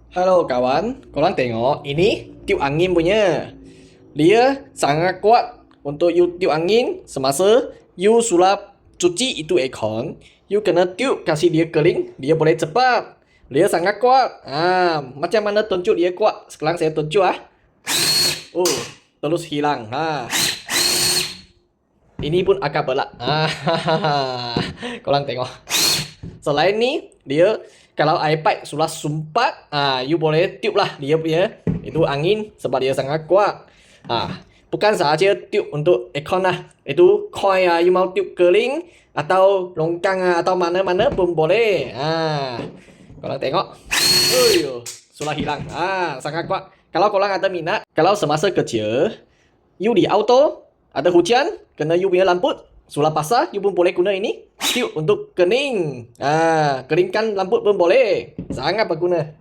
Halo kawan, korang tengok ini tiup angin punya. Dia sangat kuat untuk you tiup angin semasa you sulap cuci itu aircon. You kena tiup kasih dia kering, dia boleh cepat. Dia sangat kuat. Macam mana tunjuk dia kuat? Sekarang saya tunjuk ah. Oh, terus hilang. Ini pun akan belak. Korang tengok. Selain ni, dia kalau iPad sudah sumpat, you boleh tiup lah dia punya itu angin sebab dia sangat kuat. Bukan sahaja tiup untuk aircon lah. Itu coil you mau tiup kering atau longkang atau mana-mana pun boleh. Korang tengok. Sudah hilang. Sangat kuat. Kalau korang ada minat, kalau semasa kerja, you di auto, ada hujan, kena you punya lampu, sulah pasar, you pun boleh guna ini tiup untuk kening. Keringkan lampu pun boleh. Sangat berguna.